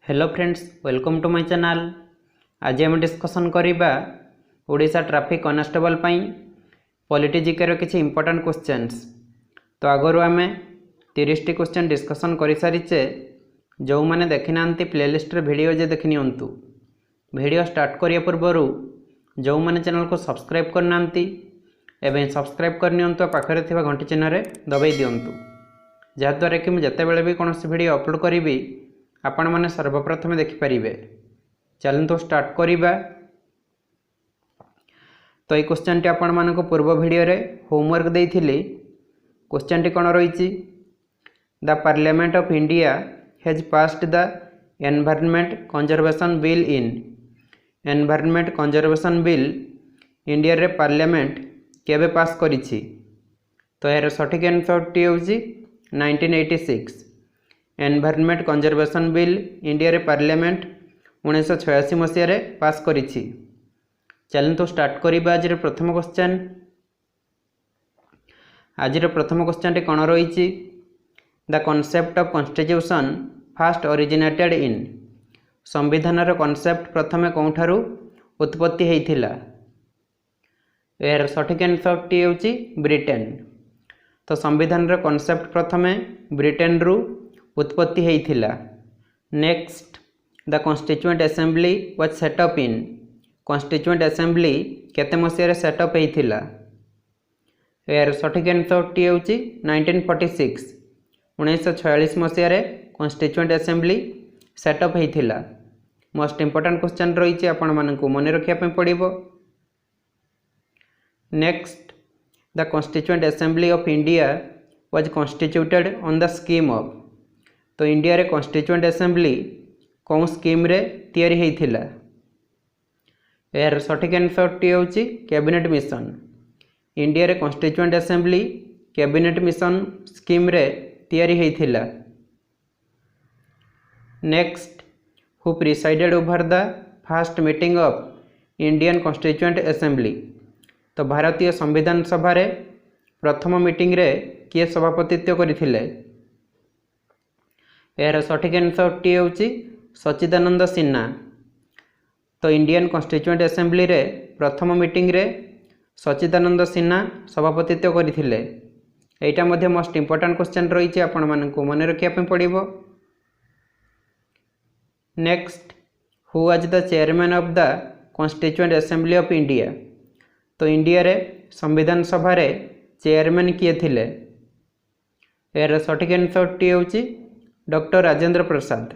Hello friends, welcome to my channel. आज आम discussion करिबा ओडिशा ट्रैफिक कॉन्स्टेबल पई पॉलिटी जीके रो किछि इंपोर्टेंट क्वेश्चंस। तो आगरु आमे 30 टी क्वेश्चन डिस्कसन करि सारिचे। जो माने देखि नांती प्लेलिस्ट रे वीडियो जे देखि नियंतु। वीडियो स्टार्ट करिया पूर्वरु जो माने चैनल को सब्सक्राइब कर नांती एबे सब्सक्राइब कर नियंतु, पाखरे थिबा घंटी चिन्ह रे दबाई दियंतु, जहा द्वारा कि मु जते बेले भी कोनोसी वीडियो अपलोड करिवि आपण माने सर्वप्रथम देखिपारे। चलतु स्टार्ट करिबा। तो ये क्वेश्चन टी आपण मानको पूर्व वीडियो रे होमवर्क देइथिली। क्वेश्चन टी कोन रहिछि, the parliament of India has passed the environment conservation bill in. Environment conservation bill India रे पार्लियामेंट केबे पास करिछि? तो यार सठिक आंसर टी होछि 1986। एनवायरनमेंट कंजर्वेशन बिल इंडिया रे पार्लियामेंट 1986 मसीह रे पास करिछि। चलतु स्टार्ट करिबा आज रे प्रथम क्वेश्चन। आज रे प्रथम क्वेश्चन टी कोन रहिछि, the concept of constitution first originated in. संविधान रो कॉन्सेप्ट प्रथमे कोठारु उत्पत्ति हेइथिला? यार सठिक आंसर टी होछि ब्रिटेन। तो संविधान रो कॉन्सेप्ट प्रथमे ब्रिटेन रु उत्पत्ति हेइथिला। Next, the constituent assembly was set up in. Constituent assembly केते मसीह रे सेट अप हेइथिला? यार सठिक आंसर टी होछि 1946। 1946 मसीह रे कॉन्स्टिट्यूएंट असेंबली सेट अप हेइथिला। मोस्ट इंपोर्टेंट क्वेश्चन रहिछि, आपण मानकु मने रखिया पे पड़िबो। Next, the constituent assembly of India was constituted on the scheme of. तो इंडिया रे कॉन्स्टिट्यूएंट असेंबली कौन स्कीम रे तैयारी हेइथिला? यार सठिक आंसर टी होछि कैबिनेट मिशन। इंडिया रे constituent assembly cabinet mission scheme रे तैयारी हेइथिला। Next, who presided over the first meeting of Indian constituent assembly. तो भारतीय संविधान सभा रे प्रथम मीटिंग रे किए सभापतित्व करथिले? यार सठिक आंसर टी होछि सच्चिदानंद सिन्हा। तो इंडियन कॉन्स्टिट्यूएंट असेंबली रे प्रथम मीटिंग रे सच्चिदानंद सिन्हा सभापतित्व करथिले। एटा मध्ये मोस्ट इंपोर्टेंट क्वेश्चन रहिछि, आपण मानकु मने रखिया पे पड़िबो। Next, who was the chairman of the constituent assembly of India. तो इंडिया रे संविधान सभा रे चेयरमैन किए थिले? यार सठिक आंसर टी होछि डॉक्टर राजेंद्र प्रसाद।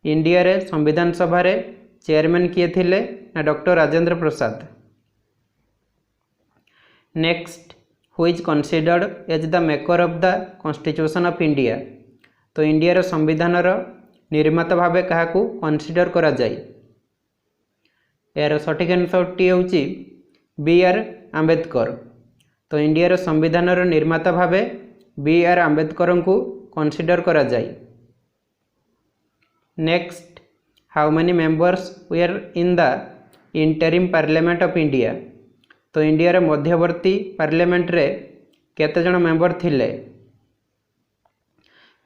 इंडिया रे संविधान सभा रे चेयरमैन किए थिले ना doctor Rajendra Prasad. Next, who is considered as the maker of the constitution of India. तो इंडिया रो संविधान रो निर्माता भाबे काहाकू कंसीडर करा जाय? यार सठिक आंसर टी होछि बी.आर. आंबेडकर। तो इंडिया रो संविधान रो निर्माता भाबे बी.आर. आंबेडकर को कंसीडर करा जाय। Next, how many members were in the interim parliament of India. तो इंडिया रे मध्यवर्ती पार्लियामेंट रे केते जण मेंबर थिले?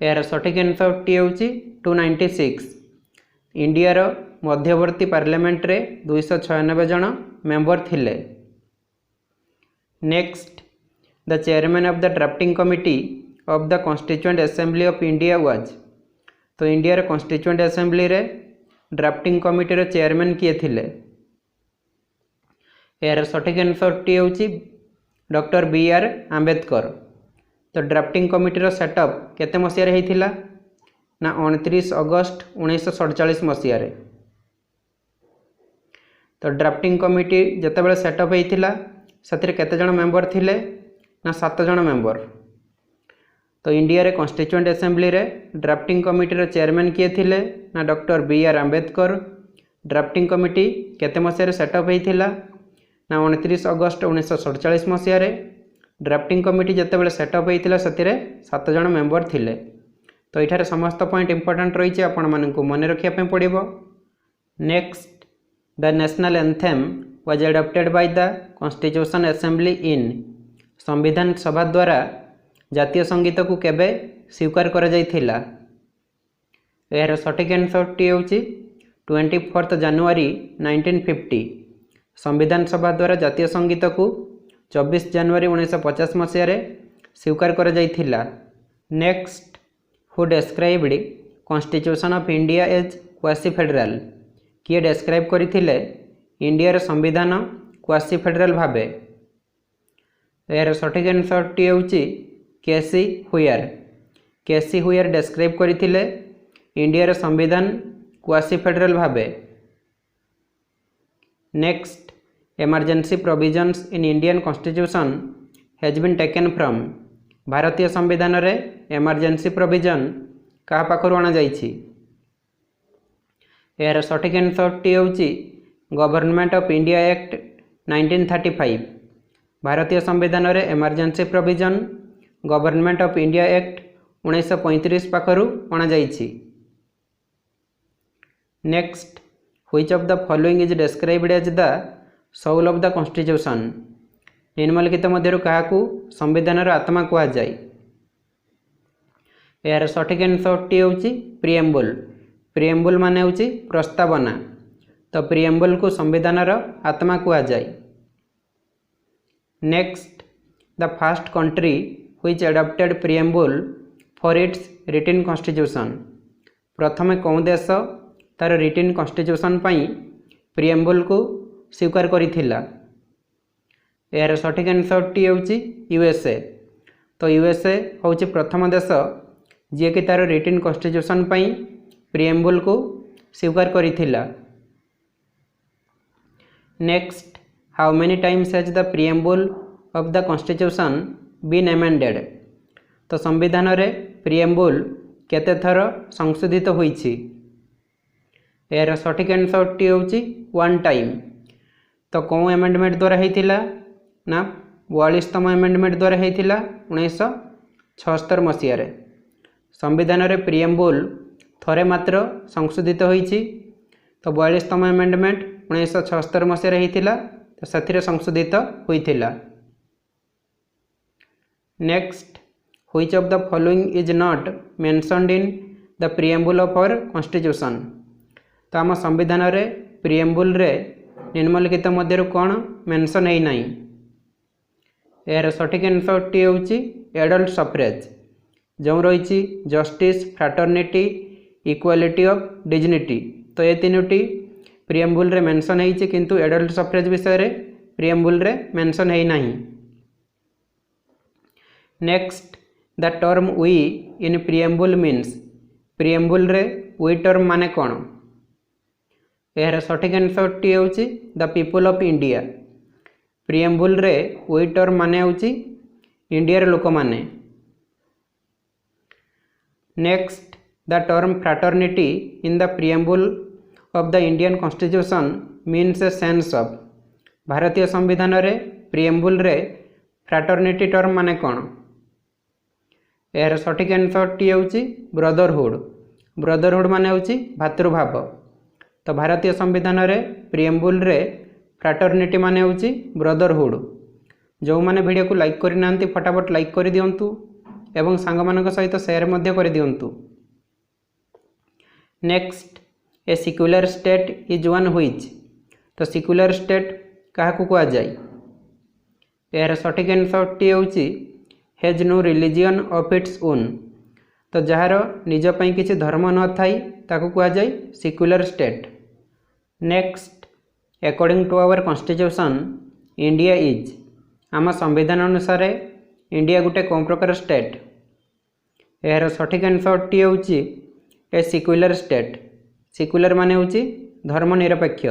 यार सठिक आंसर टी होछि 296। इंडिया रो मध्यवर्ती पार्लियामेंट रे 296 जण मेंबर थिले। Next, the chairman of the drafting committee of the constituent assembly of India was. तो इंडिया रे कॉन्स्टिट्यूएंट असेंबली रे ड्राफ्टिंग कमिटी रे चेयरमैन किए थिले? यार सठिक आंसर टी होछि डॉक्टर बी.आर. आंबेडकर। तो ड्राफ्टिंग कमिटी रो सेटअप केते मसीह रे हेइथिला ना 29 अगस्त 1947 मसीह रे। तो ड्राफ्टिंग कमिटी जते बेले सेटअप हेइथिला सतिरे केते जण मेंबर थिले ना 7 जण मेंबर। तो इंडिया रे कॉन्स्टिट्यूएंट असेंबली रे ड्राफ्टिंग कमिटी रो चेयरमैन किए थिले ना doctor B R. Ambedkar. Drafting committee केते मसीह रे सेटअप हेइथिला ना 29 अगस्त 1947 मसीह रे। ड्राफ्टिंग कमिटी जते बेले सेटअप हेइथिला सतिरे 7 जण मेंबर थिले। तो एठारे समस्त पॉइंट इंपोर्टेंट रहिछि, आपण मानकु मने रखिया पे पड़िबो। Next, the national anthem was adopted by the constitution assembly in. संविधान सभा द्वारा जातीय संगीत को केबे स्वीकार करा जायथिला? यार सठिक आंसरटी हूँ 24 जनवरी 1950 संविधान सभा द्वारा जातीय संगीत को 24 जनवरी 1950 मसीह स्वीकार कर जाइथिला। Next, who described constitution of India as quasi federal, किए डेस्क्राइब करथिले इंडियार संविधान क्वासी फेडरल भावे। यार सठिक आंसरटी हूँ K C Wheare. K C Wheare describe करथिले इंडियार संविधान क्वासी फेडरल भावे। Next, emergency provisions in Indian constitution has been taken from, भारतीय संविधान रे एमरजेंसी प्रोविजन क्या पाखर अणा जाइछि। यार सठिक आंसरटी हूँ गवर्नमेंट ऑफ इंडिया एक्ट 1935, भारतीय संविधान रे emergency provision government of India act 1935 पाखर अणा जाइछि। Next, which of the following is described as the soul of the constitution, निम्नलिखित मध्यरु काहाकू संविधान आत्मा कहा जाए। यार सठिक आंसरटी हूँ प्रिएम्बल। प्रिएम्बल माने हूँ प्रस्तावना, तो प्रिएम्बल को संविधान आत्मा कहा जाए। Next, the first country which adopted preamble for its written constitution, प्रथमे कौन देश तार रिटन कॉन्स्टिट्यूशन पाई प्रिएम्बल को स्वीकार करिथिला। यार सठिक आंसरटी हूँ यूएसए। तो यूएसए हूँ प्रथम देश जी कि तार रिटन कॉन्स्टिट्यूशन पाई प्रिएम्बल को स्वीकार करिथिला। Next, how many times has the preamble of the constitution been amended, तो संविधान रे प्रिएम्बल केते थर संशोधित होईछि। यार सठिक आंसरटी हूँ 1 टाइम। तो कौन एमेंडमेंट द्वारा होइथिला ना 42तम एमेंडमेंट द्वारा होइथिला 1976 मसीह। संविधान रे प्रिएम्बल थरे मात्र संशोधित होईछि, तो 42तम एमेंडमेंट 1976 मसीह होइथिला, तो साथिरे संशोधित होइथिला। Next, which of the following is not mentioned in the preamble of our constitution, तो आम संविधान रे प्रिएम्बल रे निम्नलिखित मध्यरु कौन मेंशन है नहीं। यार सठिक आंसरटी हूँ एडल्ट सफ्रेज, जो रही जस्टिस, फ्राटर्निटी, इक्वालिटी ऑफ डिग्निटी, तो ये तीनोटी प्रिएम्बल रे मेंशन है, किंतु एडल्ट सफ्रेज विषय रे प्रिएम्बल रे मेंशन है नहीं। Next, the term we in preamble means, preamble रे वी टर्म माने कौन। यार सठिक आंसरटी हूँ the people of India. Preamble रे वी टर्म माने हूँ इंडियार लोक माने। Next, the term fraternity in the preamble of the Indian constitution means a sense of, भारतीय संविधान रे प्रिएम्बल रे फ्राटर्निटी टर्म माने कौन। यार सठिक आंसरटी हूँ ब्रदरहुड। ब्रदरहुड माने हूँ भातृभाव, तो भारतीय संविधान रे प्रिएम्बल रे फ्राटर्निटी माने हूँ ब्रदरहुड। जो मैंने वीडियो को लाइक करना फटाफट लाइक कर दिंतु एवं सांग मान सहित शेयर मध्य कर दिंतु। Next, a secular state is one which, तो सिक्युलर स्टेट क्या कहा जाए। यार सठिक आंसरटी हूँ has no religion of its own, तो जार निजपाई किसी धर्म न थाई ताकू कहा जाए secular state. Next, according to our constitution India is, आम संविधान अनुसार इंडिया गोटे कौन प्रकार स्टेट। यार सठिक आंसरटी हूँ ए सिक्युलर स्टेट। सिक्युलर माने हूँ धर्मनिरपेक्ष,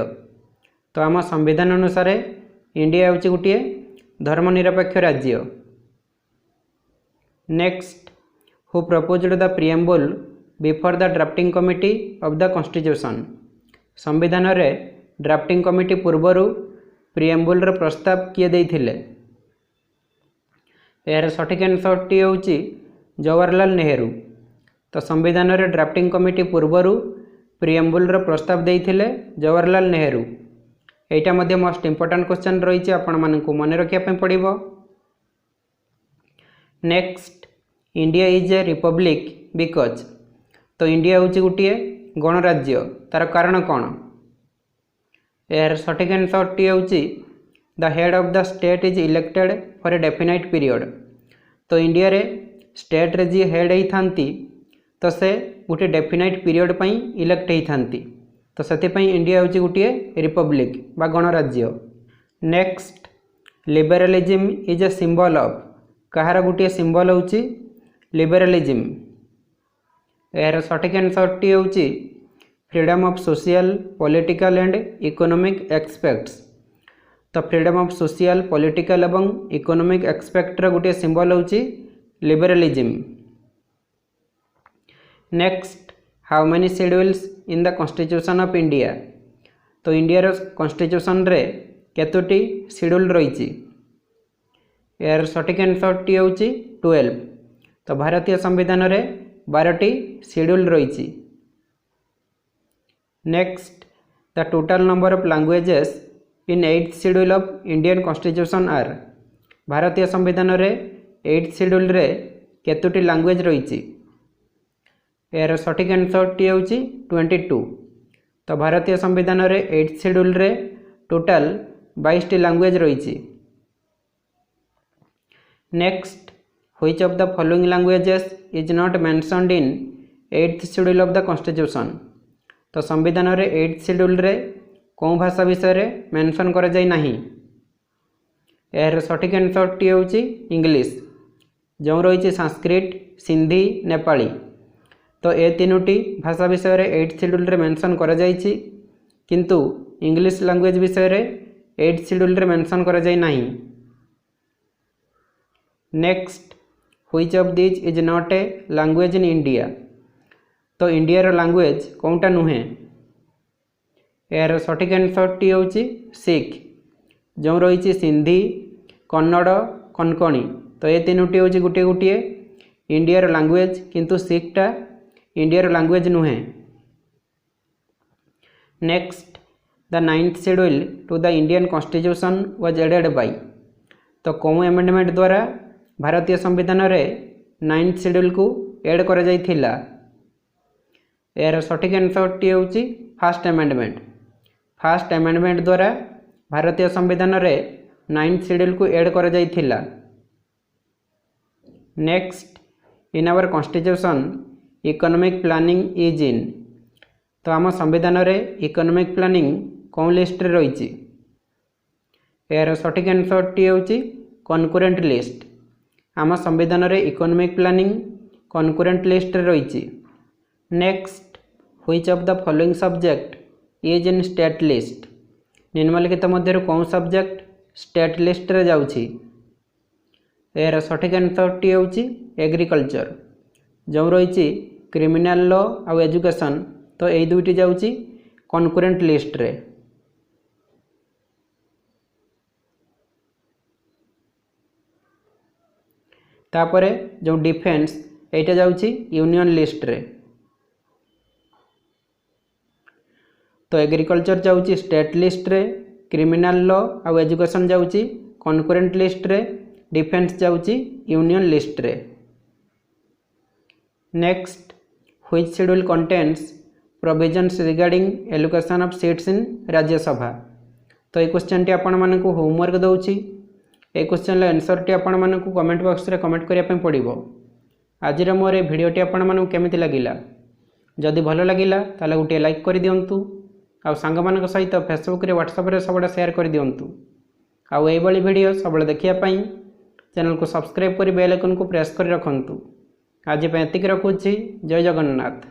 तो आम संविधान अनुसार इंडिया हूँ गोटे धर्मनिरपेक्ष राज्य। Next, who proposed the preamble before the drafting committee of the constitution, संविधान रे ड्राफ्टिंग कमिटी पूर्वर प्रिएम्बल रो प्रस्ताव किए देइथिले। यार सठिक आंसरटी हूँ जवाहरलाल नेहरू, तो संविधान रे ड्राफ्टिंग कमिटी पूर्वर प्रिएम्बल रो प्रस्ताव देइथिले जवाहरलाल नेहरू। एटा मध्ये मोस्ट इंपोर्टेंट क्वेश्चन रही आपण मानकु मन रखिया पे पड़िबो। Next, India is a republic because, तो इंडिया हूँ गोटे गणराज्य तार कारण कौन यार सठिक आंसरटी हूँ the head of the state is elected for a definite period. तो इंडिया रे स्टेट रे जी हेड होती तो से गोटे डेफिनाइट पीरियड पर इलेक्ट होती तो से इंडिया हूँ गोटे रिपब्लिक बा गणराज्य। Next liberalism is a symbol of कहार गोटे सिंबल हूँ लिबरलिज्म। यार सठिक आंसरटी हूँ freedom of social political and economic aspects. तो फ्रीडम ऑफ सोशल पॉलिटिकल एवं इकोनॉमिक एक्सपेक्टर गोटे सिंबल हूँ liberalism. Next how many schedules in the constitution of India. तो इंडिया कॉन्स्टिट्यूशन रे केतोटी शेड्यूल रही। यार सठिक आंसरटी हूँ 12। तो भारतीय संविधान रे 12टी शेड्यूल रही। Next the total number of languages in 8th schedule of Indian constitution are. भारतीय संविधान रे 8th शेड्यूल रे केतोटी लैंग्वेज रही। यार सठिक आंसरटी हूँ 22। तो भारतीय संविधान रे 8th शेड्यूल रे टोटल 22टी लैंग्वेज रही। Next which of the following languages is not mentioned in 8th schedule of the constitution. तो संविधान रे 8th शेड्यूल रे कौन भाषा विषय मेंशन करा जाय नाही। यार सठिक आंसरटी हूँ इंग्लिश जो रही संस्कृत सिंधी नेपाली। तो ए तीनोटी भाषा विषय 8th शेड्यूल रे मेंशन करा जायछि किंतु इंग्लिश लैंग्वेज विषय 8th शेड्यूल रे मेंशन करा जाय नाही। Next which of this is not a language in India. तो इंडिया रो लैंग्वेज कौनटा नुहे। यार सठिक आंसरटी हूँ सिख जो रही सिंधी कन्नड़ कोंकणी। तो ये तीनोटी हूँ गोटे गोटे इंडिया रो लैंग्वेज किंतु सिखटा इंडिया रो लैंग्वेज नुहे। Next the 9th schedule to the Indian constitution was added by. तो कौन एमेंडमेंट द्वारा भारतीय संविधान रे 9th शेड्यूल को एड करा जाइथिला। यार सठिक आंसरटी हूँ फर्स्ट एमेंडमेंट। फर्स्ट एमेंडमेंट द्वारा भारतीय संविधान रे 9th शेड्यूल को एड करा जाइथिला। Next in our constitution economic planning is in. तो आम संविधान रे इकोनॉमिक प्लानिंग कौन लिस्ट रे रही। यार सठिक आंसरटी हूँ कनकरेंट लिस्ट। आम संविधान रे इकोनॉमिक प्लानिंग कनकरेंट लिस्ट रे रही। Next which of the following subject is in state list. निम्नलिखित मध्य कौन सब्जेक्ट स्टेट लिस्ट रे जाउछि। यार सठिक आंसरटी हूँ एग्रीकल्चर जो रही क्रिमिनल लॉ आउ एजुकेशन। तो यही दुईटी जाउछि कनकरेंट लिस्ट रे। तापरे जो डिफेन्स एटा जाउछि यूनियन लिस्ट रे। तो एग्रीकल्चर जाउछि स्टेट लिस्ट रे, क्रिमिनल लॉ आउ एजुकेशन जाउछि कनकरेंट लिस्ट रे, डिफेन्स जाउछि यूनियन लिस्ट रे। Next which schedule contains provisions regarding allocation of seats in Rajya Sabha. तो ये क्वेश्चन टी आपण मानकु होमवर्क दउछि। ए क्वेश्चन आंसर टी आपण मानकु कमेंट बॉक्स रे कमेंट करिया पे पड़िबो। आजिर मोर ए भिडियोटी आपण मानकु केमिति लागिला जदि भल लागिला ताले गोटे लाइक कर दियंतु आ सांग मानक सहित फेसबुक रे व्हाट्सएप रे सबडा शेयर कर दियंतु। आ एई बळी वीडियो सबडा देखिया पई चैनल को सब्सक्राइब करी बेल आइकन को प्रेस कर रखंतु। आज पे एतिक रखुछि। जय जगन्नाथ।